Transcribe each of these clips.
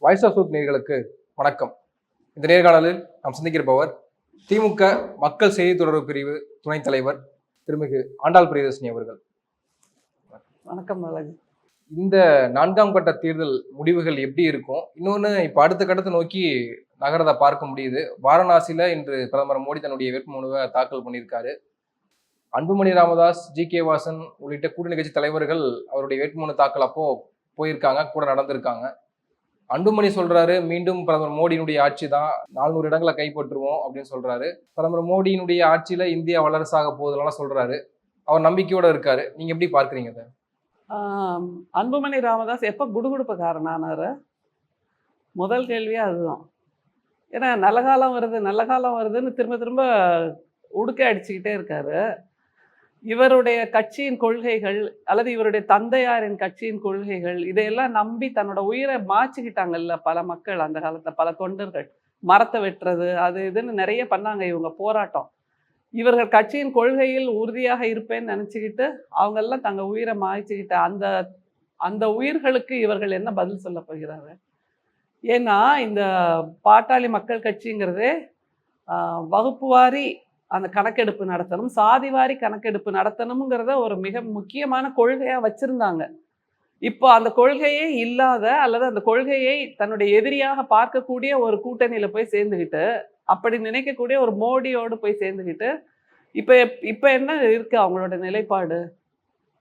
Voice of truth நேயர்களுக்கு வணக்கம். இந்த நேர்காணலில் நாம் சந்திக்கிறப்பவர் திமுக மக்கள் செய்தி தொடர்பு பிரிவு துணைத் தலைவர் திருமிகு ஆண்டாள் பிரியதர்ஷினி அவர்கள். வணக்கம். இந்த 4ஆம் கட்ட தேர்தல் முடிவுகள் எப்படி இருக்கும், இன்னொன்று இப்போ அடுத்த கட்டத்தை நோக்கி நகரத்தை பார்க்க முடியுது. வாரணாசியில இன்று பிரதமர் மோடி தன்னுடைய வேட்புமனுவை தாக்கல் பண்ணியிருக்காரு. அன்புமணி ராமதாஸ், ஜி.கே. வாசன் உள்ளிட்ட கூட்டணி கட்சி தலைவர்கள் அவருடைய வேட்புமனு தாக்கல் அப்போ போயிருக்காங்க, கூட நடந்திருக்காங்க. அன்புமணி சொல்றாரு, மீண்டும் பிரதமர் மோடியினுடைய ஆட்சி தான், 400 இடங்களை கைப்பற்றுவோம் அப்படின்னு சொல்றாரு. பிரதமர் மோடியினுடைய ஆட்சியில இந்தியா வல்லரசாக போகுதுலாம் சொல்றாரு. அவர் நம்பிக்கையோட இருக்காரு. நீங்க எப்படி பார்க்குறீங்க அதை? அன்புமணி ராமதாஸ் எப்போ குடுகுடுப்புக்காரனானாரு? முதல் கேள்வியே அதுதான். ஏன்னா நல்ல காலம் வருது நல்ல காலம் வருதுன்னு திரும்ப திரும்ப உடுக்கை அடிச்சுக்கிட்டே இருக்காரு. இவருடைய கட்சியின் கொள்கைகள் அல்லது இவருடைய தந்தையாரின் கட்சியின் கொள்கைகள் இதையெல்லாம் நம்பி தன்னோட உயிரை மாச்சிக்கிட்டாங்கல்ல பல மக்கள். அந்த காலத்துல பல தொண்டர்கள் மரத்தை வெட்டுறது அது இதுன்னு நிறைய பண்ணாங்க இவங்க போராட்டம். இவர்கள் கட்சியின் கொள்கையில் உறுதியாக இருப்பேன்னு நினச்சிக்கிட்டு அவங்கெல்லாம் தங்க உயிரை மாய்ச்சிக்கிட்ட அந்த அந்த உயிர்களுக்கு இவர்கள் என்ன பதில் சொல்ல போகிறாங்க? ஏன்னா இந்த பாட்டாளி மக்கள் கட்சிங்கிறதே வகுப்பு வாரி அந்த கணக்கெடுப்பு நடத்தணும், சாதிவாரி கணக்கெடுப்பு நடத்தணுங்கிறத ஒரு மிக முக்கியமான கொள்கையாக வச்சுருந்தாங்க. இப்போ அந்த கொள்கையே இல்லாத அல்லது அந்த கொள்கையை தன்னுடைய எதிரியாக பார்க்கக்கூடிய ஒரு கூட்டணியில் போய் சேர்ந்துக்கிட்டு, அப்படி நினைக்கக்கூடிய ஒரு மோடியோடு போய் சேர்ந்துக்கிட்டு இப்போ இப்போ என்ன இருக்குது அவங்களோட நிலைப்பாடு?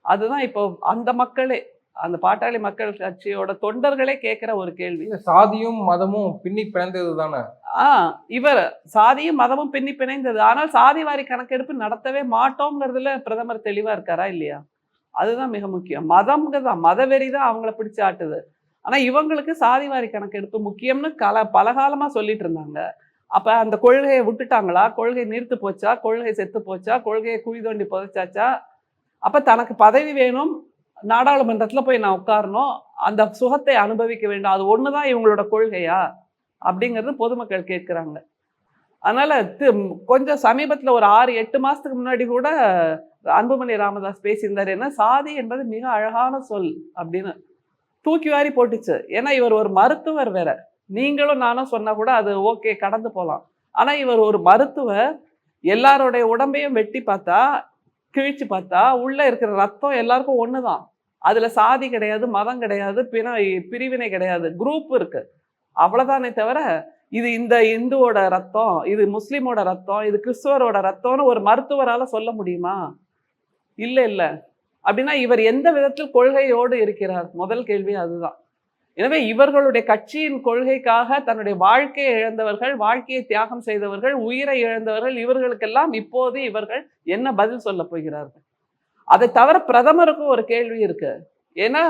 அதுதான் இப்போ அந்த மக்களே, அந்த பாட்டாளி மக்கள் கட்சியோட தொண்டர்களே கேட்குற ஒரு கேள்வி. சாதியும் மதமும் பின்னி பிணைந்தது தானே? இவர் சாதியும் மதமும் பின்னி பிணைந்தது. ஆனால் சாதிவாரி கணக்கெடுப்பு நடத்தவே மாட்டோங்கிறதுல பிரதமர் தெளிவா இருக்காரா இல்லையா? அதுதான் மிக முக்கியம். மதம்ங்கிறதான், மதவெறி தான் அவங்கள பிடிச்சு ஆட்டுது. ஆனா இவங்களுக்கு சாதிவாரி கணக்கெடுப்பு முக்கியம்னு பல காலமா சொல்லிட்டு இருந்தாங்க. அப்ப அந்த கொள்கையை விட்டுட்டாங்களா? கொள்கை நீர்த்து போச்சா? கொள்கை செத்து போச்சா? கொள்கையை குழி தோண்டி புதைச்சாச்சா? அப்ப தனக்கு பதவி வேணும், நாடாளுமன்றத்துல போய் நான் உட்காரணும், அந்த சுகத்தை அனுபவிக்க வேண்டும், அது ஒண்ணுதான் இவங்களோட கொள்கையா அப்படிங்கிறது பொதுமக்கள் கேட்குறாங்க. அதனால கொஞ்சம் சமீபத்தில் ஒரு 6-8 மாசத்துக்கு முன்னாடி கூட அன்புமணி ராமதாஸ் பேசியிருந்தார். என்ன, சாதி என்பது மிக அழகான சொல் அப்படின்னு தூக்கி வாரி போட்டுச்சு. ஏன்னா இவர் ஒரு மருத்துவர் வேற. நீங்களும் நானும் சொன்னா கூட அது ஓகே, கடந்து போகலாம். ஆனா இவர் ஒரு மருத்துவர். எல்லாருடைய உடம்பையும் வெட்டி பார்த்தா, கிழிச்சு பார்த்தா உள்ள இருக்கிற ரத்தம் எல்லாருக்கும் ஒண்ணுதான். அதுல சாதி கிடையாது, மதம் கிடையாது, பிரிவினை கிடையாது, குரூப் இருக்கு, அவ்வளவுதானே தவிர இது இந்த இந்துவோட ரத்தம், இது முஸ்லிமோட ரத்தம், இது கிறிஸ்துவரோட ரத்தம்னு ஒரு மருத்துவரால சொல்ல முடியுமா? இல்ல இல்ல. அப்படின்னா இவர் எந்த விதத்தில் கொள்கையோடு இருக்கிறார்? முதல் கேள்வி அதுதான். எனவே இவர்களுடைய கட்சியின் கொள்கைக்காக தன்னுடைய வாழ்க்கையை இழந்தவர்கள், வாழ்க்கையை தியாகம் செய்தவர்கள், உயிரை இழந்தவர்கள், இவர்களுக்கெல்லாம் இப்போது இவர்கள் என்ன பதில் சொல்ல போகிறார்கள்? அதை தவிர பிரதமருக்கும் ஒரு கேள்வி இருக்கு. ஏன்னா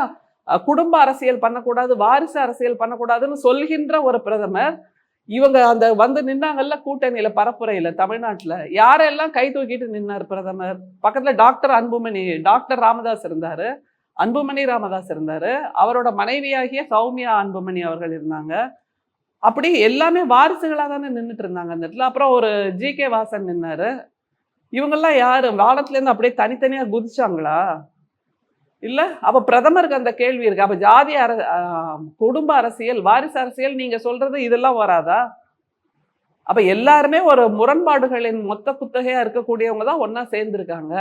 குடும்ப அரசியல் பண்ணக்கூடாது, வாரிசு அரசியல் பண்ணக்கூடாதுன்னு சொல்கின்ற ஒரு பிரதமர், இவங்க அந்த வந்து நின்னாங்கல்ல கூட்டணியில பரப்புரையில தமிழ்நாட்டுல யாரெல்லாம் கை தூக்கிட்டு நின்னார் பிரதமர்? பக்கத்துல டாக்டர் ராமதாஸ் இருந்தாரு, அன்புமணி ராமதாஸ் இருந்தாரு, அவரோட மனைவியாகிய சௌமியா அன்புமணி அவர்கள் இருந்தாங்க. அப்படி எல்லாமே வாரிசுகளாக தானே நின்றுட்டு இருந்தாங்க அந்த இடத்துல. அப்புறம் ஒரு ஜி.கே. வாசன் நின்னாரு. இவங்கெல்லாம் யாரு? வானத்துலேருந்து அப்படியே தனித்தனியா குதிச்சாங்களா? இல்ல. அப்ப பிரதமருக்கு அந்த கேள்வி இருக்கு. அப்ப ஜாதி குடும்ப அரசியல், வாரிசு அரசியல் நீங்க சொல்றது இதெல்லாம் வராதா? அப்ப எல்லாருமே ஒரு முரண்பாடுகளின் மொத்த குத்தகையா இருக்கக்கூடியவங்க தான் ஒன்னா சேர்ந்திருக்காங்க.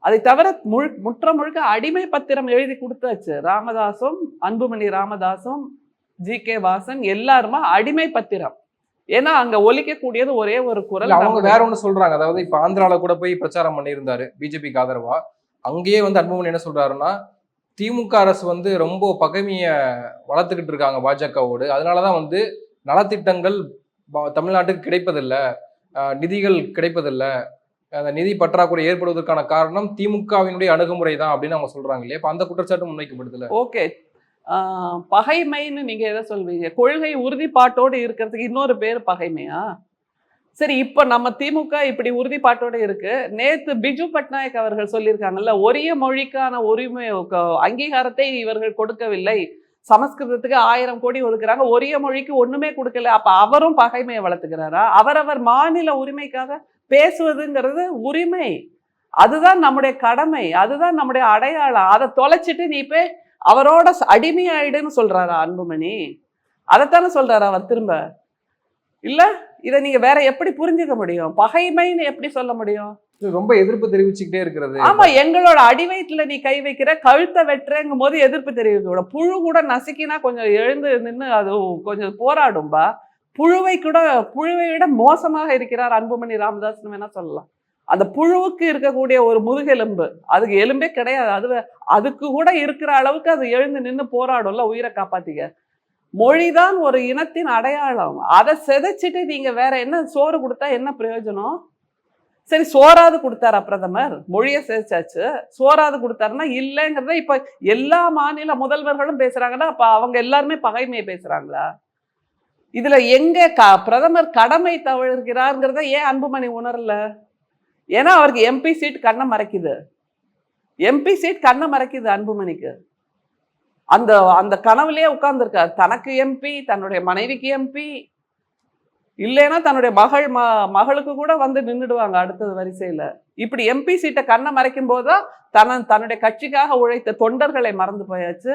அதை தவிர முழுக்க அடிமை பத்திரம் எழுதி கொடுத்தாச்சு. ராமதாசும், அன்புமணி ராமதாசும், ஜி.கே. வாசன் எல்லாருமா அடிமை பத்திரம். ஏன்னா அங்க ஒலிக்கக்கூடியது ஒரே ஒரு குரல். அவங்க வேற ஒண்ணு சொல்றாங்க. அதாவது இப்ப ஆந்திரால கூட போய் பிரச்சாரம் பண்ணியிருந்தாரு பிஜேபிக்கு ஆதரவா. அங்கேயே வந்து அன்புமணி என்ன சொல்றாருன்னா, திமுக அரசு வந்து ரொம்ப பகைமைய வளர்த்துக்கிட்டு இருக்காங்க பாஜகவோடு, அதனாலதான் வந்து நலத்திட்டங்கள் தமிழ்நாட்டுக்கு கிடைப்பதில்லை, நிதிகள் கிடைப்பதில்லை, அந்த நிதி பற்றாக்குறை ஏற்படுவதற்கான காரணம் திமுகவினுடைய அணுகுமுறை தான் அப்படின்னு அவங்க சொல்றாங்க இல்லையா? அந்த குற்றச்சாட்டு முன்வைக்கப்படுதுல. ஓகே, பகைமைன்னு நீங்க எதை சொல்வீங்க? கொள்கை உறுதிப்பாட்டோடு இருக்கிறதுக்கு இன்னொரு பேர் பகைமையா? சரி, இப்ப நம்ம திமுக இப்படி உறுதிப்பாட்டோட இருக்கு. நேத்து பிஜு பட்நாயக் அவர்கள் சொல்லியிருக்காங்கல்ல, ஒரே மொழிக்கான உரிமை அங்கீகாரத்தை இவர்கள் கொடுக்கவில்லை, சமஸ்கிருதத்துக்கு 1000 கோடி ஒதுக்குறாங்க, ஒரே மொழிக்கு ஒண்ணுமே கொடுக்கல. அப்ப அவரும் பகைமையை வளர்த்துக்கிறாரா? அவரவர் மாநில உரிமைக்காக பேசுவதுங்கிறது உரிமை, அதுதான் நம்முடைய கடமை, அதுதான் நம்முடைய அடையாளம். அதை தொலைச்சிட்டு நீ போய் அவரோட அடிமையாயிடுன்னு சொல்றாரா அன்புமணி? அதைத்தானே சொல்றாரு அவர் திரும்ப. இல்ல இதை நீங்க வேற எப்படி புரிஞ்சுக்க முடியும்? பகைமைன்னு எப்படி சொல்ல முடியும்? ரொம்ப எதிர்ப்பு தெரிவிச்சுக்கிட்டே இருக்கிறது. ஆமா, எங்களோட அடிவயிற்றுல நீ கை வைக்கிற, கழுத்தை வெட்டுறேங்கும் போது எதிர்ப்பு தெரிவிக்க. புழு கூட நசுக்கினா கொஞ்சம் எழுந்து நின்று அது கொஞ்சம் போராடும்பா. புழுவை விட மோசமாக இருக்கிறார் அன்புமணி ராமதாஸ் வேணா சொல்லலாம். அந்த புழுவுக்கு இருக்கக்கூடிய ஒரு முதுகெலும்பு, அதுக்கு எலும்பே கிடையாது. அதுக்கு கூட இருக்கிற அளவுக்கு அது எழுந்து நின்று போராடும்ல உயிரை காப்பாத்திக்க. மொழிதான் ஒரு இனத்தின் அடையாளம். அதை சிதைச்சிட்டு நீங்க வேற என்ன சோறு கொடுத்தா என்ன பிரயோஜனம்? சரி, சோறாவது கொடுத்தாரா பிரதமர்? மொழியை சிதைச்சாச்சு, சோறாவது கொடுத்தாருன்னா இல்லைங்கிறத இப்ப எல்லா மாநில முதல்வர்களும் பேசுறாங்கன்னா அப்ப அவங்க எல்லாருமே பகைமையை பேசுறாங்களா? இதுல எங்க பிரதமர் கடமை தவறுகிறார்ங்கிறத ஏன் அன்புமணி உணரல? ஏன்னா அவருக்கு எம்பி சீட் கண்ணை மறைக்குது. எம்பி சீட் கண்ணை மறைக்குது அன்புமணிக்கு. அந்த அந்த கனவுலயே உட்கார்ந்துருக்கார். தனக்கு எம்பி, தன்னுடைய மனைவிக்கு எம்பி, இல்லைன்னா தன்னுடைய மகளுக்கு கூட வந்து நின்றுடுவாங்க அடுத்தது வரிசையில. இப்படி எம்பி சீட்டை கண்ணை மறைக்கும் போதுதான் தன்னுடைய கட்சிக்காக உழைத்த தொண்டர்களை மறந்து போயாச்சு.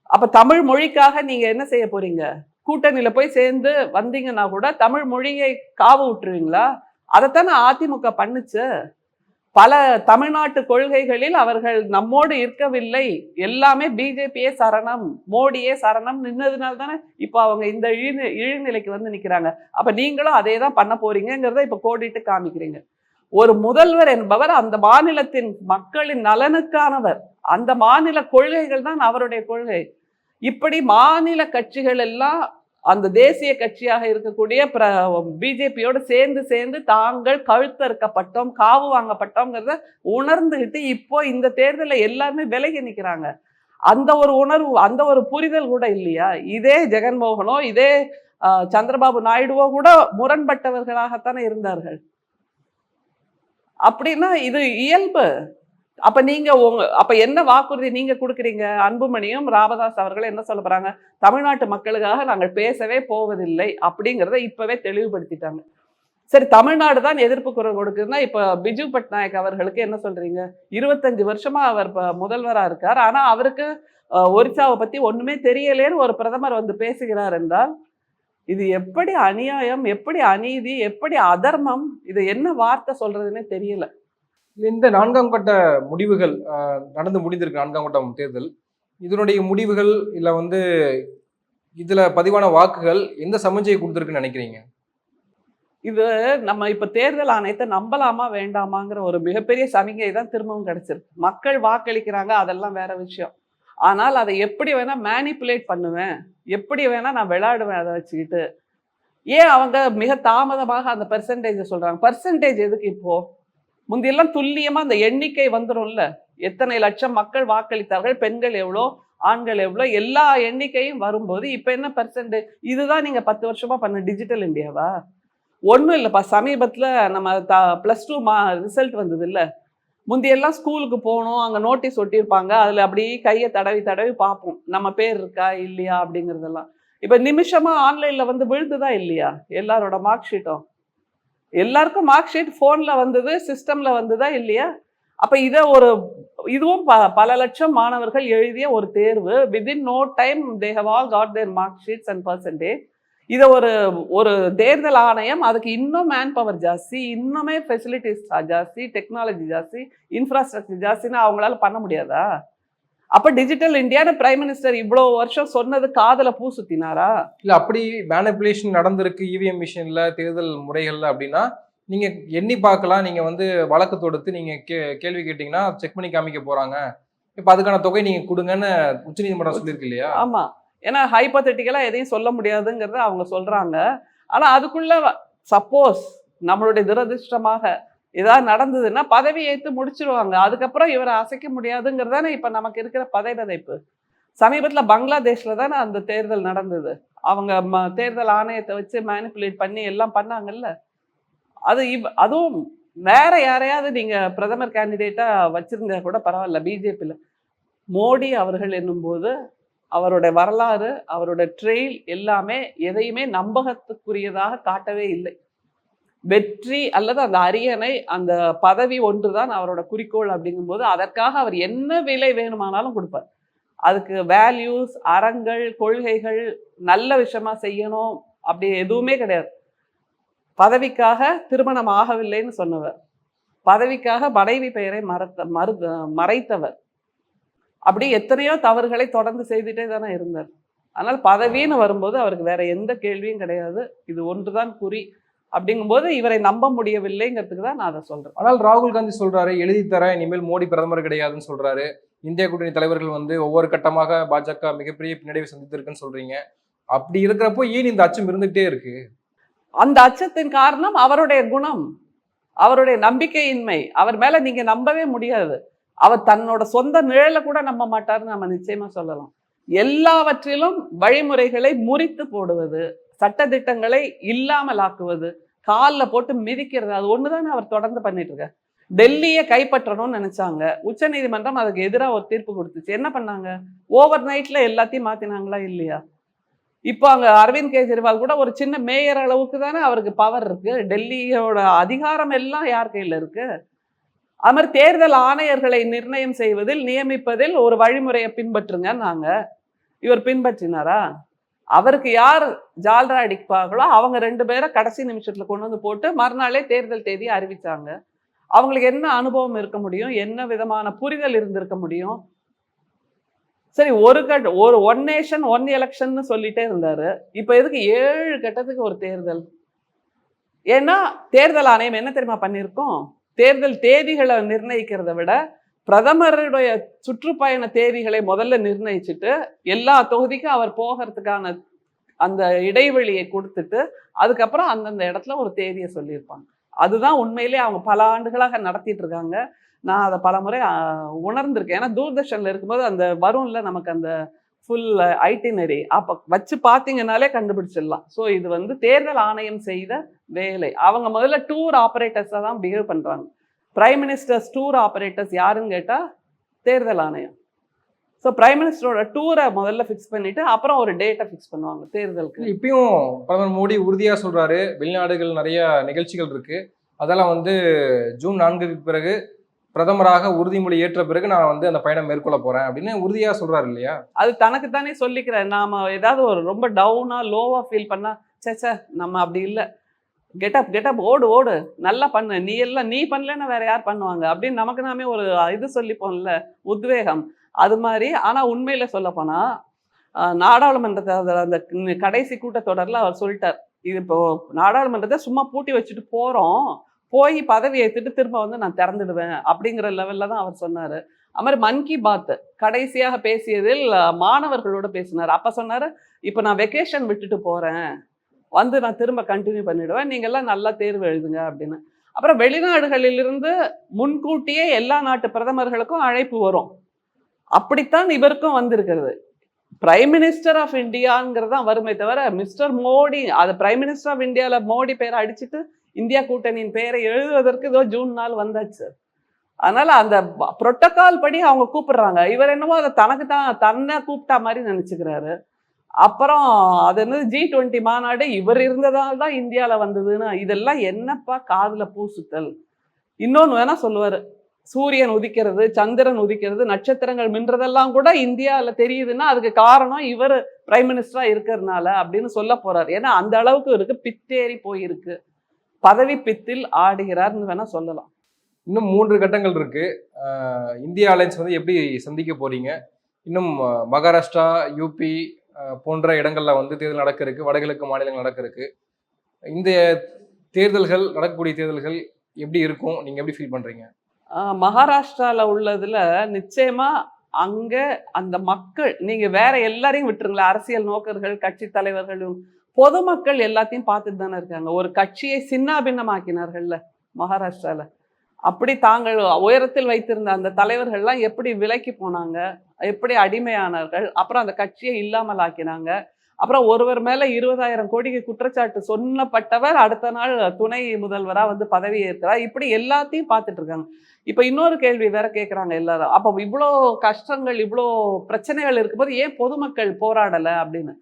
அப்ப தமிழ் மொழிக்காக நீங்க என்ன செய்ய போறீங்க? கூட்டணியில போய் சேர்ந்து வந்தீங்கன்னா கூட தமிழ் மொழியை காவு விட்டுருவீங்களா? அதைத்தானே அதிமுக பண்ணுச்சு. பல தமிழ்நாட்டு கொள்கைகளில் அவர்கள் நம்மோடு இருக்கவில்லை, எல்லாமே பிஜேபியே சரணம், மோடியே சரணம் நின்னதுனால தானே இப்ப அவங்க இந்த இழிநிலைக்கு வந்து நிக்கிறாங்க. அப்ப நீங்களும் அதே தான் பண்ண போறீங்கிறத இப்ப கோடிட்டு காமிக்கிறீங்க. ஒரு முதல்வர் என்பவர் அந்த மாநிலத்தின் மக்களின் நலனுக்கானவர். அந்த மாநில கொள்கைகள் தான் அவருடைய கொள்கை. இப்படி மாநில கட்சிகள் எல்லாம் அந்த தேசிய கட்சியாக இருக்கக்கூடிய பிஜேபியோடு சேர்ந்து தாங்கள் கழுத்தறுக்கப்பட்டோம், காவு வாங்கப்பட்டோம்ங்கிறத உணர்ந்துகிட்டு இப்போ இந்த தேர்தலில் எல்லாருமே விலகி நிற்கிறாங்க. அந்த ஒரு உணர்வு, அந்த ஒரு புரிதல் கூட இல்லையா? இதே ஜெகன்மோகனோ இதே சந்திரபாபு நாயுடுவோ கூட முரண்பட்டவர்களாகத்தானே இருந்தார்கள். அப்படின்னா இது இயல்பு. அப்ப நீங்க அப்ப என்ன வாக்குறுதி நீங்க கொடுக்குறீங்க? அன்புமணியும் ராமதாஸ் அவர்கள் என்ன சொல்ல போறாங்க? தமிழ்நாட்டு மக்களுக்காக நாங்கள் பேசவே போவதில்லை அப்படிங்கிறத இப்பவே தெளிவுபடுத்திட்டாங்க. சரி, தமிழ்நாடு தான் எதிர்ப்பு குரல் கொடுக்குதுன்னா இப்ப பிஜு பட்நாயக் அவர்களுக்கு என்ன சொல்றீங்க? 25 வருஷமா அவர் முதல்வரா இருக்கார். ஆனா அவருக்கு ஒரிசாவை பத்தி ஒண்ணுமே தெரியலேன்னு ஒரு பிரதமர் வந்து பேசுகிறார் என்றால் இது எப்படி அநியாயம், எப்படி அநீதி, எப்படி அதர்மம்? இது என்ன வார்த்தை சொல்றதுன்னே தெரியல. இந்த 4ஆம் கட்ட முடிவுகள் நடந்து முடிந்திருக்கு. 4ஆம் கட்ட தேர்தல், இதனுடைய முடிவுகள் இல்ல வந்து இதுல பதிவான வாக்குகள் எந்த சமஞ்சையை கொடுத்திருக்குன்னு நினைக்கிறீங்க? இது நம்ம இப்ப தேர்தல் ஆணையத்தை நம்பலாமா வேண்டாமாங்கிற ஒரு மிகப்பெரிய சமிகை தான் திரும்பவும் கிடைச்சிருக்கு. மக்கள் வாக்களிக்கிறாங்க, அதெல்லாம் வேற விஷயம். ஆனால் அதை எப்படி வேணா மேனிப்புலேட் பண்ணுவேன், எப்படி வேணா நான் விளையாடுவேன் அதை வச்சுக்கிட்டு. ஏன் அவங்க மிக தாமதமாக அந்த பெர்சன்டேஜ் சொல்றாங்க? பெர்சன்டேஜ் எதுக்கு இப்போ? முந்தியெல்லாம் துல்லியமா அந்த எண்ணிக்கை வந்துடும்ல, எத்தனை லட்சம் மக்கள் வாக்களித்தார்கள், பெண்கள் எவ்வளோ, ஆண்கள் எவ்வளோ, எல்லா எண்ணிக்கையும் வரும்போது இப்ப என்ன பெர்சன்டேஜ்? இதுதான் நீங்க 10 வருஷமா பண்ண டிஜிட்டல் இந்தியாவா? ஒன்றும் இல்லைப்பா. சமீபத்துல நம்ம +2 ரிசல்ட் வந்தது இல்ல, முந்தியெல்லாம் ஸ்கூலுக்கு போகணும், அங்க நோட்டீஸ் ஒட்டியிருப்பாங்க, அதுல அப்படியே கையை தடவி தடவி பார்ப்போம் நம்ம பேர் இருக்கா இல்லையா அப்படிங்கிறதெல்லாம். இப்ப நிமிஷமா ஆன்லைன்ல வந்து விழுந்துதா இல்லையா எல்லாரோட மார்க் ஷீட்டும்? எல்லாருக்கும் மார்க் ஷீட் போன்ல வந்தது, சிஸ்டம்ல வந்ததா இல்லையா? அப்ப இதுவும் பல லட்சம் மாணவர்கள் எழுதிய ஒரு தேர்வு. Within no time they have all got their mark sheets and percentage. இதை ஒரு தேர்தல் ஆணையம் அதுக்கு இன்னும் மேன் பவர் ஜாஸ்தி, இன்னுமே ஃபெசிலிட்டிஸ் ஜாஸ்தி, டெக்னாலஜி ஜாஸ்தி, இன்ஃப்ராஸ்ட்ரக்சர் ஜாஸ்தின்னு அவங்களால பண்ண முடியாதா? அப்ப டிஜிட்டல் இந்தியான்னு பிரைம் மினிஸ்டர் இவ்வளவு வருஷம் சொன்னது காதுல பூ சுத்தினாரா? இல்ல அப்படி மேனிபுலேஷன் நடந்திருக்கு இவிஎம் மிஷின்ல, தேர்தல் முறைகள்ல அப்படின்னா நீங்க எண்ணி பார்க்கலாம். நீங்க வந்து வழக்கு தொடுத்து நீங்க கேள்வி கேட்டீங்கன்னா செக் பண்ணி காமிக்க போறாங்க. இப்ப அதுக்கான தொகை நீங்க கொடுங்கன்னு உச்சநீதிமன்றம் சொல்லியிருக்கு இல்லையா? ஆமா, ஏன்னா ஹைப்போதெட்டிக்கலா எதையும் சொல்ல முடியாதுங்கிறத அவங்க சொல்றாங்க. ஆனா அதுக்குள்ள சப்போஸ் நம்மளுடைய துரதிருஷ்டமாக ஏதாவது நடந்ததுன்னா பதவி ஏற்று முடிச்சிருவாங்க. அதுக்கப்புறம் இவரை அசைக்க முடியாதுங்கிறதானே இப்ப நமக்கு இருக்கிற பதைபதைப்பு. சமீபத்துல பங்களாதேஷ்ல தானே அந்த தேர்தல் நடந்தது. அவங்க தேர்தல் ஆணையத்தை வச்சு மேனிப்புலேட் பண்ணி எல்லாம் பண்ணாங்கல்ல. அதுவும் வேற யாரையாவது நீங்க பிரதமர் கேண்டிடேட்டா வச்சிருந்தா கூட பரவாயில்ல. பிஜேபியில மோடி அவர்கள் என்னும் போது அவருடைய வரலாறு, அவருடைய ட்ரெயில் எல்லாமே எதையுமே நம்பகத்துக்குரியதாக காட்டவே இல்லை. வெற்றி அல்லது அந்த அரியணை, அந்த பதவி ஒன்றுதான் அவரோட குறிக்கோள் அப்படிங்கும்போது அதற்காக அவர் என்ன விலை வேணுமானாலும் கொடுப்பார். அதுக்கு வேல்யூஸ், அறங்கள், கொள்கைகள், நல்ல விஷயமா செய்யணும் அப்படி எதுவுமே கிடையாது. பதவிக்காக திருமணம் ஆகவில்லைன்னு சொன்னவர், பதவிக்காக மனைவி பெயரை மறைத்தவர், அப்படி எத்தனையோ தவறுகளை தொடர்ந்து செய்துட்டே தானே இருந்தார். அதனால் பதவின்னு வரும்போது அவருக்கு வேற எந்த கேள்வியும் கிடையாது. இது ஒன்றுதான் குறி. அப்படிங்கும்போது இவரை நம்ப முடியவில்லைங்கிறதுக்கு தான் நான் அதை சொல்றேன். ஆனால் ராகுல் காந்தி சொல்றாரு, எழுதி தர இனிமேல் மோடி பிரதமர் கிடையாதுன்னு சொல்றாரு. இந்திய கூட்டணி தலைவர்கள் வந்து ஒவ்வொரு கட்டமாக பாஜக மிகப்பெரிய பின்னடைவை சந்தித்திருக்குன்னு சொல்றீங்க. அப்படி இருக்கிறப்போ ஏன் இந்த அச்சம் இருந்துகிட்டே இருக்கு? அந்த அச்சத்தின் காரணம் அவருடைய குணம், அவருடைய நம்பிக்கையின்மை. அவர் மேல நீங்க நம்பவே முடியாது. அவர் தன்னோட சொந்த நிழலை கூட நம்ப மாட்டாருன்னு நம்ம நிச்சயமா சொல்லலாம். எல்லாவற்றிலும் வழிமுறைகளை முறித்து போடுவது, சட்டதிட்டங்களை இல்லாமல் ஆக்குவது, காலில் போட்டு மிதிக்கிறது, அது ஒண்ணுதானே அவர் தொடர்ந்து பண்ணிட்டு இருக்கார். டெல்லியை கைப்பற்றணும்னு நினைச்சாங்க, உச்ச நீதிமன்றம் அதுக்கு எதிராக ஒரு தீர்ப்பு கொடுத்துச்சு. என்ன பண்ணாங்க? ஓவர் நைட்ல எல்லாத்தையும் மாத்தினாங்களா இல்லையா? இப்போ அங்க அரவிந்த் கெஜ்ரிவால் கூட ஒரு சின்ன மேயர் அளவுக்கு தானே அவருக்கு பவர் இருக்கு. டெல்லியோட அதிகாரம் எல்லாம் யார் கையில இருக்கு? அது மாதிரி தேர்தல் ஆணையர்களை நிர்ணயம் செய்வதில், நியமிப்பதில் ஒரு வழிமுறையை பின்பற்றுங்க நாங்க. இவர் பின்பற்றினாரா? அவருக்கு யார் ஜால்ரா அடிப்பார்களோ அவங்க 2 பேரை கடைசி நிமிஷத்துல கொண்டு வந்து போட்டு மறுநாளே தேர்தல் தேதியை அறிவிச்சாங்க. அவங்களுக்கு என்ன அனுபவம் இருக்க முடியும்? என்ன விதமான புரிதல் இருந்திருக்க முடியும்? சரி, ஒரு ஒன் நேஷன் ஒன் எலெக்ஷன் சொல்லிட்டே இருந்தாரு. இப்ப எதுக்கு 7 கட்டத்துக்கு ஒரு தேர்தல்? ஏன்னா தேர்தல் ஆணையம் என்ன தெரியுமா பண்ணியிருக்கோம்? தேர்தல் தேதிகளை நிர்ணயிக்கிறத விட பிரதமருடைய சுற்றுப்பயண தேதிகளை முதல்ல நிர்ணயிச்சுட்டு எல்லா தொகுதிக்கும் அவர் போகிறதுக்கான அந்த இடைவெளியை கொடுத்துட்டு அதுக்கப்புறம் அந்தந்த இடத்துல ஒரு தேதியை சொல்லியிருப்பாங்க. அதுதான் உண்மையிலே அவங்க பல ஆண்டுகளாக நடத்திட்டு இருக்காங்க. நான் அதை பல முறை உணர்ந்திருக்கேன். ஏன்னா தூர்தர்ஷன்ல இருக்கும்போது அந்த வரும்ல நமக்கு அந்த ஃபுல் ஐட்டினரி, அப்போ வச்சு பார்த்தீங்கன்னாலே கண்டுபிடிச்சிடலாம். ஸோ இது வந்து தேர்தல் ஆணையம் செய்த வேலை. அவங்க முதல்ல டூர் ஆப்ரேட்டர்ஸாக தான் பிஹேவ் பண்ணுறாங்க. பிரைம் மினிஸ்டர்ஸ் டூர் ஆப்ரேட்டர்ஸ் யாருன்னு கேட்டால் தேர்தல் ஆணையம். ஸோ பிரைம் மினிஸ்டரோட டூரை முதல்ல ஃபிக்ஸ் பண்ணிட்டு அப்புறம் ஒரு டேட்டை ஃபிக்ஸ் பண்ணுவாங்க தேர்தலுக்கு. இப்பயும் பிரதமர் மோடி உறுதியா சொல்றாரு, வெளிநாடுகள் நிறைய நிகழ்ச்சிகள் இருக்கு, அதெல்லாம் வந்து ஜூன் 4க்கு பிறகு பிரதமராக உறுதிமொழி ஏற்ற பிறகு நான் வந்து அந்த பயணம் மேற்கொள்ள போறேன் அப்படின்னு உறுதியா சொல்றாரு இல்லையா? அது தனக்கு தானே சொல்லிக்கிறேன். நாம ஏதாவது ஒரு ரொம்ப டவுனா லோவா ஃபீல் பண்ணா, சேச்சே நம்ம அப்படி இல்லை, கெட்டப் ஓடு ஓடு நல்லா பண்ணு, நீ பண்ணலன்னா வேற யார் பண்ணுவாங்க அப்படின்னு நமக்கு நாமே ஒரு இது சொல்லிப்போம்ல, உத்வேகம். அது மாதிரி. ஆனா உண்மையில சொல்ல போனா நாடாளுமன்றத்தை அந்த கடைசி கூட்டத்தொடர்ல அவர் சொல்லிட்டார், இது இப்போ நாடாளுமன்றத்தை சும்மா பூட்டி வச்சுட்டு போறோம், போய் பதவி ஏற்றுட்டு திரும்ப வந்து நான் திறந்துடுவேன் அப்படிங்கிற லெவல்ல தான் அவர் சொன்னாரு. அது மாதிரி மன் கி பாத் கடைசியாக பேசியதில் மாணவர்களோட பேசினார். அப்ப சொன்னாரு, இப்போ நான் வெக்கேஷன் விட்டுட்டு போறேன், வந்து நான் திரும்ப கண்டினியூ பண்ணிடுவேன், நீங்க எல்லாம் நல்லா தேர்வு எழுதுங்க அப்படின்னு. அப்புறம் வெளிநாடுகளிலிருந்து முன்கூட்டியே எல்லா நாட்டு பிரதமர்களுக்கும் அழைப்பு வரும். அப்படித்தான் இவருக்கும் வந்திருக்கிறது. பிரைம் மினிஸ்டர் ஆஃப் இந்தியாங்கிறது தான் வருமே தவிர மிஸ்டர் மோடி, அது பிரைம் மினிஸ்டர் ஆஃப் இந்தியாவில் மோடி பேரை அடிச்சுட்டு இந்தியா கூட்டணியின் பெயரை எழுதுவதற்கு ஏதோ ஜூன் 4 வந்தாச்சு. அதனால அந்த புரோட்டோகால் படி அவங்க கூப்பிடுறாங்க. இவர் என்னமோ அதை தன்னை கூப்பிட்டா மாதிரி நினைச்சுக்கிறாரு. அப்புறம் அது என்னது G20 மாநாடு இவர் இருந்ததால் தான் இந்தியாவில் வந்ததுன்னு, இதெல்லாம் என்னப்பா காதுல பூசுத்தல். இன்னொன்று வேணா சொல்லுவாரு, சூரியன் உதிக்கிறது, சந்திரன் உதிக்கிறது, நட்சத்திரங்கள் மின்றதெல்லாம் கூட இந்தியாவில் தெரியுதுன்னா அதுக்கு காரணம் இவர் பிரைம் மினிஸ்டரா இருக்கிறதுனால அப்படின்னு சொல்ல போறாரு. ஏன்னா அந்த அளவுக்கு இருக்கு, பித்தேறி போயிருக்கு, பதவி பித்தில் ஆடுகிறார்னு வேணா சொல்லலாம். இன்னும் 3 கட்டங்கள் இருக்கு. இந்தியா அலையன்ஸ் வந்து எப்படி சந்திக்க போறீங்க? இன்னும் மகாராஷ்டிரா, யூபி போன்ற இடங்கள்ல வந்து தேர்தல் நடக்க இருக்கு, வடகிழக்கு மாநிலங்கள் நடக்க இருக்கு. இந்த தேர்தல்கள், நடக்கக்கூடிய தேர்தல்கள் எப்படி இருக்கும், நீங்க எப்படி ஃபீல் பண்றீங்க? மகாராஷ்டிரால உள்ளதுல நிச்சயமா அங்க அந்த மக்கள், நீங்க வேற எல்லாரையும் விட்டுருங்களேன், அரசியல் நோக்கர்கள், கட்சி தலைவர்களும் பொதுமக்கள் எல்லாத்தையும் பார்த்துட்டு தானே இருக்காங்க. ஒரு கட்சியை சின்னாபின்னமாக்கினார்கள்ல மகாராஷ்டிரால, அப்படி தாங்கள் உயரத்தில் வைத்திருந்த அந்த தலைவர்கள்லாம் எப்படி விலைக்கு போனாங்க, எப்படி அடிமையானார்கள், அப்புறம் அந்த கட்சியை இல்லாமல் ஆக்கினாங்க. அப்புறம் ஒருவர் மேல 20,000 கோடிக்கு குற்றச்சாட்டு சொன்னப்பட்டவர் அடுத்த நாள் துணை முதல்வரா வந்து பதவி ஏற்கிறார். இப்படி எல்லாத்தையும் பார்த்துட்டு இருக்காங்க. இப்ப இன்னொரு கேள்வி வேற கேட்கறாங்க எல்லாரும், அப்ப இவ்வளோ கஷ்டங்கள், இவ்வளோ பிரச்சனைகள் இருக்கும்போது ஏன் பொதுமக்கள் போராடல அப்படின்னு.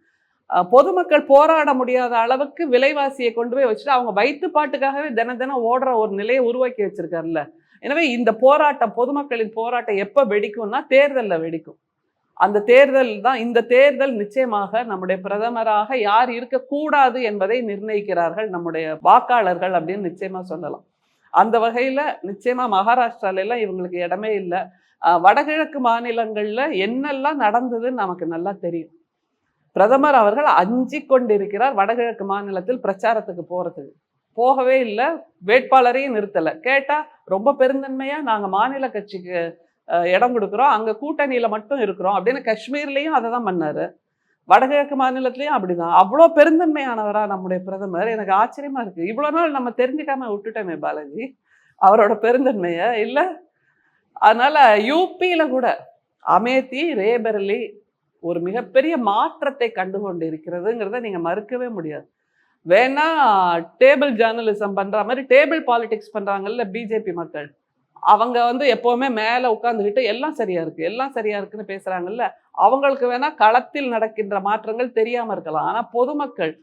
பொதுமக்கள் போராட முடியாத அளவுக்கு விலைவாசியை கொண்டு போய் வச்சுட்டு அவங்க வயிற்றுப்பாட்டுக்காகவே தினம் ஓடுற ஒரு நிலையை உருவாக்கி வச்சிருக்காருல்ல. எனவே இந்த போராட்டம், பொதுமக்களின் போராட்டம் எப்ப வெடிக்கும்னா தேர்தலில் வெடிக்கும். அந்த தேர்தல் தான், இந்த தேர்தல் நிச்சயமாக நம்முடைய பிரதமராக யார் இருக்கக்கூடாது என்பதை நிர்ணயிக்கிறார்கள் நம்முடைய வாக்காளர்கள் அப்படின்னு நிச்சயமா சொல்லலாம். அந்த வகையில நிச்சயமா மகாராஷ்டிரால எல்லாம் இவங்களுக்கு இடமே இல்லை. வடகிழக்கு மாநிலங்கள்ல என்னெல்லாம் நடந்ததுன்னு நமக்கு நல்லா தெரியும். பிரதமர் அவர்கள் அஞ்சி கொண்டிருக்கிறார் வடகிழக்கு மாநிலத்தில் பிரச்சாரத்துக்கு போறதுக்கு. போகவே இல்லை, வேட்பாளரையும் நிறுத்தலை. கேட்டா ரொம்ப பெருந்தன்மையா நாங்க மாநில கட்சிக்கு இடம் கொடுக்குறோம், அங்க கூட்டணியில மட்டும் இருக்கிறோம் அப்படின்னு. காஷ்மீர்லயும் அதை தான் பண்ணாரு, வடகிழக்கு மாநிலத்திலயும் அப்படிதான். அவ்வளோ பெருந்தன்மையானவரா நம்முடைய பிரதமர்? எனக்கு ஆச்சரியமா இருக்கு. இவ்வளவு நாள் நம்ம தெரிஞ்சுக்காம விட்டுட்டோமே பாலாஜி அவரோட பெருந்தன்மைய, இல்ல? அதனால யூபியில கூட அமேத்தி, ரேபரலி ஒரு மிகப்பெரிய மாற்றத்தை கண்டு கொண்டு இருக்கிறதுங்கிறத நீங்க மறுக்கவே முடியாது. வேணா டேபிள் ஜேர்னலிசம் பண்ற மாதிரி டேபிள் பாலிடிக்ஸ் பண்றாங்கல்ல பிஜேபி மக்கள், அவங்க எப்பவுமே மேல உட்கார்ந்துகிட்டு எல்லாம் சரியா இருக்கு, எல்லாம் சரியா இருக்குன்னு பேசுறாங்கல்ல, அவங்களுக்கு வேணா களத்தில் நடக்கின்ற மாற்றங்கள் தெரியாம இருக்கலாம். ஆனா பொதுமக்கள்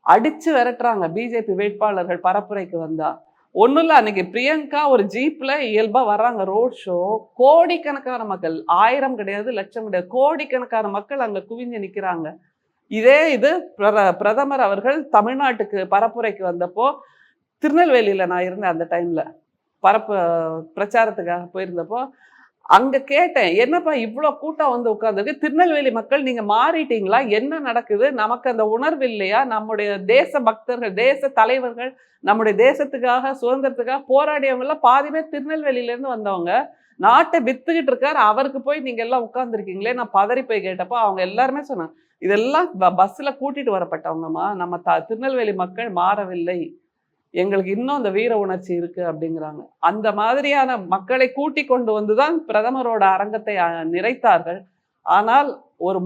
அடிச்சு விரட்டுறாங்க பிஜேபி வேட்பாளர்கள் பரப்புரைக்கு வந்தா. ஒண்ணும் இல்ல, அன்னைக்கு பிரியங்கா ஒரு ஜீப்ல இயல்பா வர்றாங்க, ரோட் ஷோ, கோடிக்கணக்கான மக்கள், 1000 கிடையாது, லட்சம் கிடையாது, கோடிக்கணக்கான மக்கள் அங்க குவிஞ்சு நிக்கிறாங்க. இதே இது பிரதமர் அவர்கள் தமிழ்நாட்டுக்கு பரப்புரைக்கு வந்தப்போ, திருநெல்வேலியில நான் இருந்தேன் அந்த டைம்ல, பிரச்சாரத்துக்காக போயிருந்தப்போ அங்க கேட்டேன், என்னப்பா இவ்வளோ கூட்டம் உட்கார்ந்துருக்கு, திருநெல்வேலி மக்கள் நீங்க மாறிட்டீங்களா, என்ன நடக்குது, நமக்கு அந்த உணர்வு இல்லையா? நம்முடைய தேச பக்தர்கள், தேச தலைவர்கள், நம்முடைய தேசத்துக்காக சுதந்திரத்துக்காக போராடியவங்க எல்லாம் பாதி பேர் திருநெல்வேலியில இருந்து வந்தவங்க, நாட்டை வித்துக்கிட்டு இருக்காரு, அவருக்கு போய் நீங்க எல்லாம் உட்கார்ந்துருக்கீங்களே. நான் பதறி போய் கேட்டப்போ அவங்க எல்லாருமே சொன்னாங்க, இதெல்லாம் பஸ்ல கூட்டிட்டு வரப்பட்டவங்கம்மா, நம்ம திருநெல்வேலி மக்கள் மாறவில்லை, எங்களுக்கு இன்னும் அந்த வீர உணர்ச்சி இருக்கு அப்படிங்கிறாங்க. அந்த மாதிரியான மக்களை கூட்டி கொண்டு வந்துதான் பிரதமரோட அரங்கத்தை நிறைத்தார்கள். ஆனால் ஒரு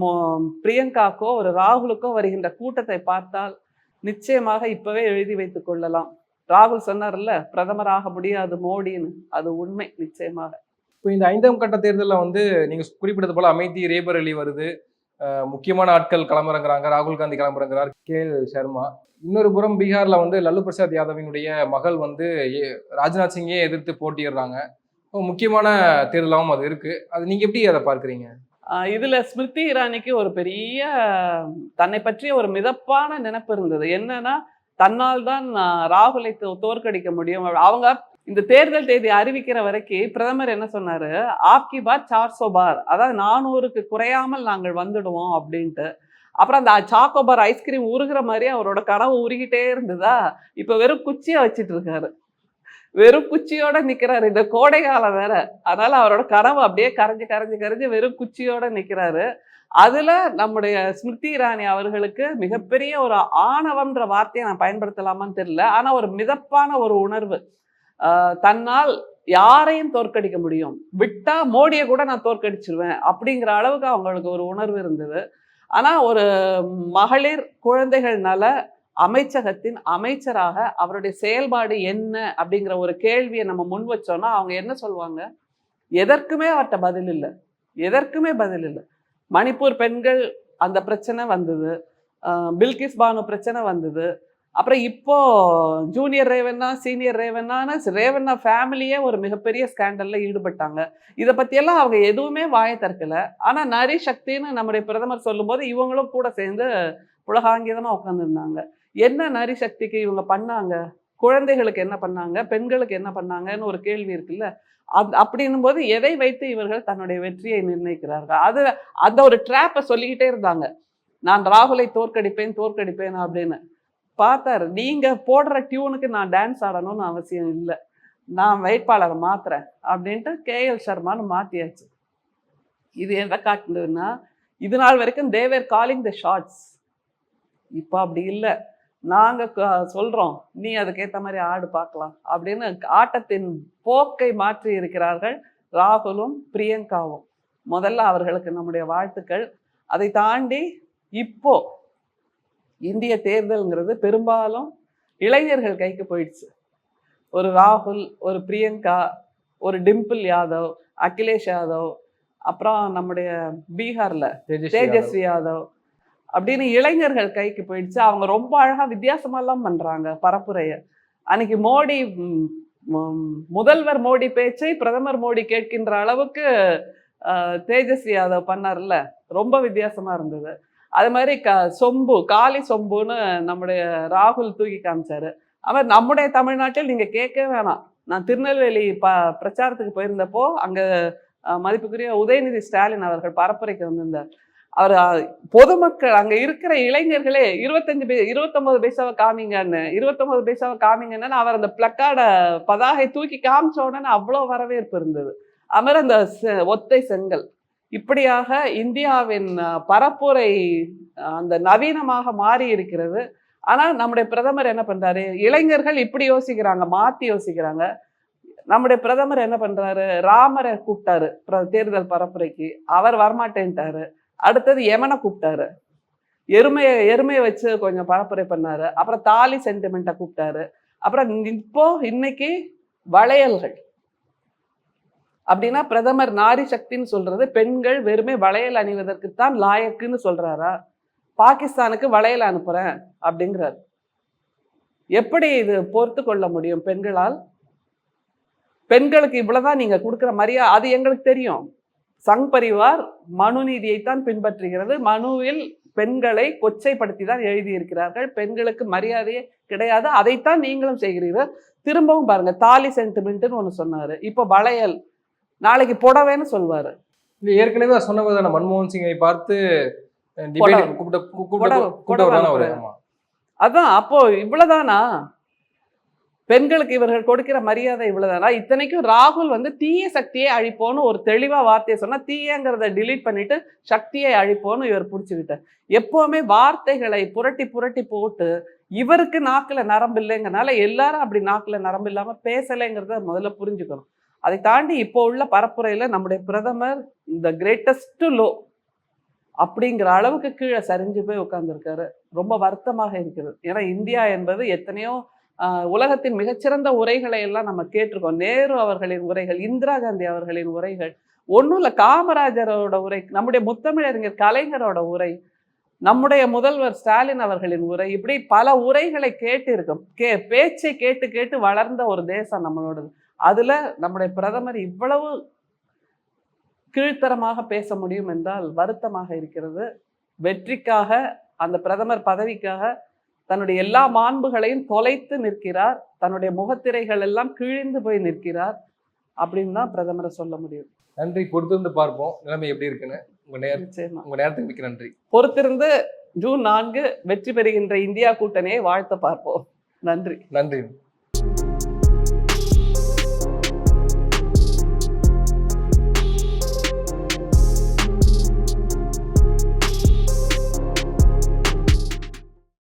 பிரியங்காக்கோ ஒரு ராகுலுக்கோ வருகின்ற கூட்டத்தை பார்த்தால் நிச்சயமாக இப்பவே எழுதி வைத்துக் கொள்ளலாம். ராகுல் சொன்னார்ல, பிரதமராக முடியாது மோடின்னு, அது உண்மை நிச்சயமாக. இப்போ இந்த 5ஆம் கட்ட தேர்தலில் நீங்க குறிப்பிட்டது போல அமேத்தி, ரேபரேலி வருது, முக்கியமான ஆட்கள் கிளம்புறங்கிறாங்க, ராகுல் காந்தி கிளம்புறங்கிறார், KL சர்மா. இன்னொரு புறம் பீகார்ல லல்லு பிரசாத் யாதவினுடைய மகள் ராஜ்நாத் சிங்கே எதிர்த்து போட்டியிடுறாங்க. முக்கியமான தேர்தலாகவும் அது இருக்கு. அது நீங்க எப்படி அதை பார்க்குறீங்க? இதுல ஸ்மிருதி இரானிக்கு ஒரு பெரிய தன்னை பற்றிய ஒரு மிதப்பான நினைப்பு இருந்தது. என்னன்னா, தன்னால் தான் ராகுலை தோற்கடிக்க முடியும். அவங்க இந்த தேர்தல் தேதி அறிவிக்கிற வரைக்கும் பிரதமர் என்ன சொன்னாரு, ஆப்கி பார் 400 பார், அதாவது 400க்கு குறையாமல் நாங்கள் வந்துடுவோம் அப்படின்ட்டு. அப்புறம் அந்த சாக்கோபார் ஐஸ்கிரீம் உருகிற மாதிரி அவரோட கனவு உருகிட்டே இருந்ததா, இப்ப வெறும் குச்சியை வச்சிட்டு இருக்காரு, வெறும் குச்சியோட நிக்கிறாரு. இந்த கோடை காலம் வேற, அதனால அவரோட கனவு அப்படியே கரைஞ்சு கரைஞ்சு கரைஞ்சு வெறும் குச்சியோட நிக்கிறாரு. அதுல நம்முடைய ஸ்மிருதி இரானி அவர்களுக்கு மிகப்பெரிய ஒரு ஆணவம்ன்ற வார்த்தையை நான் பயன்படுத்தலாமான்னு தெரியல, ஆனா ஒரு மிதப்பான ஒரு உணர்வு, தன்னால் யாரையும் தோற்கடிக்க முடியும், விட்டா மோடியை கூட நான் தோற்கடிச்சிருவேன் அப்படிங்கிற அளவுக்கு அவங்களுக்கு ஒரு உணர்வு இருந்தது. ஆனா ஒரு மகளிர் குழந்தைகள் நல அமைச்சகத்தின் அமைச்சராக அவருடைய செயல்பாடு என்ன அப்படிங்கிற ஒரு கேள்வியை நம்ம முன் வச்சோம்னா அவங்க என்ன சொல்லுவாங்க, எதற்குமே அவர்கிட்ட பதில் இல்லை, எதற்குமே பதில் இல்லை. மணிப்பூர் பெண்கள் அந்த பிரச்சனை வந்தது, பில்கிஸ் பானு பிரச்சனை வந்தது, அப்புறம் இப்போ ஜூனியர் ரேவண்ணா, சீனியர் ரேவண்ணான்னு ரேவண்ணா ஃபேமிலியே ஒரு மிகப்பெரிய ஸ்கேண்டல்ல ஈடுபட்டாங்க. இதை பற்றியெல்லாம் அவங்க எதுவுமே வாயை திறக்கல. ஆனால் நரி சக்தின்னு நம்முடைய பிரதமர் சொல்லும்போது இவங்களும் கூட சேர்ந்து உலகாங்கிதமாக உட்காந்துருந்தாங்க. என்ன நரி சக்திக்கு இவங்க பண்ணாங்க, குழந்தைகளுக்கு என்ன பண்ணாங்க, பெண்களுக்கு என்ன பண்ணாங்கன்னு ஒரு கேள்வி இருக்குல்ல. அப்படின்னும் போது எதை வைத்து இவர்கள் தன்னுடைய வெற்றியை நிர்ணயிக்கிறார்கள்? அந்த ஒரு ட்ராப்பை சொல்லிக்கிட்டே இருந்தாங்க, நான் ராகுலை தோற்கடிப்பேன் அப்படின்னு. பார்த்தாரு, நீங்க போடுற டியூனுக்கு நான் டான்ஸ் ஆடணும்னு அவசியம் இல்லை, நான் வேட்பாளரை மாத்துறேன் அப்படின்ட்டு KL சர்மான்னு மாத்தியாச்சு. இது எதை காட்டுதுன்னா, இது நாள் வரைக்கும் they were calling the shots. இப்போ அப்படி இல்லை, நாங்க சொல்றோம், நீ அதுக்கேற்ற மாதிரி ஆடு பார்க்கலாம் அப்படின்னு ஆட்டத்தின் போக்கை மாற்றி இருக்கிறார்கள் ராகுலும் பிரியங்காவும். முதல்ல அவர்களுக்கு நம்முடைய வாழ்த்துக்கள். அதை தாண்டி இப்போ இந்திய தேர்தல்ங்கிறது பெரும்பாலும் இளைஞர்கள் கைக்கு போயிடுச்சு. ஒரு ராகுல், ஒரு பிரியங்கா, ஒரு டிம்பிள் யாதவ், அகிலேஷ் யாதவ், அப்புறம் நம்முடைய பீகார்ல தேஜஸ்வி யாதவ் அப்படின்னு இளைஞர்கள் கைக்கு போயிடுச்சு. அவங்க ரொம்ப அழகா வித்தியாசமெல்லாம் பண்றாங்க பரப்புரைய. அன்னைக்கு மோடி முதல்வர் மோடி பேச்சை பிரதமர் மோடி கேட்கின்ற அளவுக்கு தேஜஸ்வி யாதவ் பண்ணார்ல, ரொம்ப வித்தியாசமா இருந்தது. அது மாதிரி காளி சொம்புன்னு நம்முடைய ராகுல் தூக்கி காமிச்சாரு. அவர் நம்முடைய தமிழ்நாட்டில் நீங்க கேட்கவே வேணாம். நான் திருநெல்வேலி பிரச்சாரத்துக்கு போயிருந்தப்போ அங்க மதிப்புக்குரிய உதயநிதி ஸ்டாலின் அவர்கள் பரப்புரைக்கு வந்திருந்தார். அவர் பொதுமக்கள் அங்க இருக்கிற இளைஞர்களே 29 பைசாவை காமிங்கன்னு 29 பைசாவை காமிங்கன்னு அவர் அந்த பிளக்கார்ட பதாகை தூக்கி காமிச்ச உடனே அவ்வளோ வரவேற்பு இருந்தது. அவர் அந்த ஒத்தை செங்கல் இப்படியாக இந்தியாவின் பரப்புரை அந்த நவீனமாக மாறி இருக்கிறது. ஆனா நம்முடைய பிரதமர் என்ன பண்றாரு, இளைஞர்கள் இப்படி யோசிக்கிறாங்க, மாத்தி யோசிக்கிறாங்க. நம்முடைய பிரதமர் என்ன பண்றாரு, ராமரை கூப்பிட்டாரு தேர்தல் பரப்புரைக்கு, அவர் வரமாட்டேன்ட்டாரு. அடுத்தது யமனை கூப்பிட்டாரு, எருமையை வச்சு கொஞ்சம் பரப்புரை பண்ணாரு. அப்புறம் தாலி சென்டிமெண்ட்டை கூப்பிட்டாரு. அப்புறம் இன்னைக்கு வளையல்கள் அப்படின்னா பிரதமர் நாரி சக்தின்னு சொல்றது பெண்கள் வெறுமே வளையல் அணிவதற்குத்தான் லாயக்குன்னு சொல்றாரா? பாகிஸ்தானுக்கு வளையல் அனுப்புறேன் அப்படிங்கிறார். எப்படி இது பொறுத்து கொள்ள முடியும் பெண்களால்? பெண்களுக்கு இவ்வளவுதான் நீங்க கொடுக்குற மரியாதை, அது எங்களுக்கு தெரியும். சங் பரிவார் மனு நீதியைத்தான் பின்பற்றுகிறது. மனுவில் பெண்களை கொச்சைப்படுத்தி தான் எழுதியிருக்கிறார்கள். பெண்களுக்கு மரியாதையே கிடையாது. அதைத்தான் நீங்களும் செய்கிறீர்கள். திரும்பவும் பாருங்க, தாலி சென்டிமெண்ட்னு ஒண்ணு சொன்னாரு, இப்ப வளையல், நாளைக்கு புடவைன்னு சொல்வாரு. ஏற்கனவே சொன்னதான மன்மோகன் சிங்கை பார்த்து அதான் அப்போ இவ்வளவுதானா பெண்களுக்கு இவர்கள் கொடுக்கிற மரியாதை? இவ்வளவுதானா? இத்தனைக்கும் ராகுல் தீய சக்தியை அழிப்போன்னு ஒரு தெளிவா வார்த்தையை சொன்னா, தீயங்கிறத டிலீட் பண்ணிட்டு சக்தியை அழிப்போன்னு இவர் பிடிச்சுக்கிட்டார். எப்பவுமே வார்த்தைகளை புரட்டி புரட்டி போட்டு இவருக்கு நாக்குல நரம்பு இல்லைங்கிறனால எல்லாரும் அப்படி நாக்குல நரம்பு இல்லாம பேசலைங்கிறத முதல்ல புரிஞ்சுக்கணும். அதை தாண்டி இப்போ உள்ள பரப்புரையில நம்முடைய பிரதமர் இந்த கிரேட்டஸ்ட் லோ அப்படிங்கிற அளவுக்கு கீழே சரிஞ்சு போய் உட்கார்ந்துருக்காரு. ரொம்ப வருத்தமாக இருக்கிறது. ஏன்னா இந்தியா என்பது எத்தனையோ உலகத்தின் மிகச்சிறந்த உரைகளை எல்லாம் நம்ம கேட்டிருக்கோம். நேரு அவர்களின் உரைகள், இந்திரா காந்தி அவர்களின் உரைகள், ஒன்றும் இல்லை, காமராஜரோட உரை, நம்முடைய முத்தமிழறிஞர் கலைஞரோட உரை, நம்முடைய முதல்வர் ஸ்டாலின் அவர்களின் உரை, இப்படி பல உரைகளை கேட்டு இருக்கோம். பேச்சை கேட்டு கேட்டு வளர்ந்த ஒரு தேசம் நம்மளோடது. அதுல நம்முடைய பிரதமர் இவ்வளவு கீழ்த்தரமாக பேச முடியும் என்றால் வருத்தமாக இருக்கிறது. வெற்றிக்காக, அந்த பிரதமர் பதவிக்காக தன்னுடைய எல்லா மாண்புகளையும் தொலைத்து நிற்கிறார். தன்னுடைய முகத்திரைகள் எல்லாம் கிழிந்து போய் நிற்கிறார் அப்படின்னு தான் பிரதமரை சொல்ல முடியும். நன்றி. பொறுத்திருந்து பார்ப்போம் நிலைமை எப்படி இருக்குன்னு. உங்க நேரத்துக்கு மிக்க நன்றி. பொறுத்திருந்து ஜூன் 4 வெற்றி பெறுகின்ற இந்தியா கூட்டணியை வாழ்த்த பார்ப்போம். நன்றி.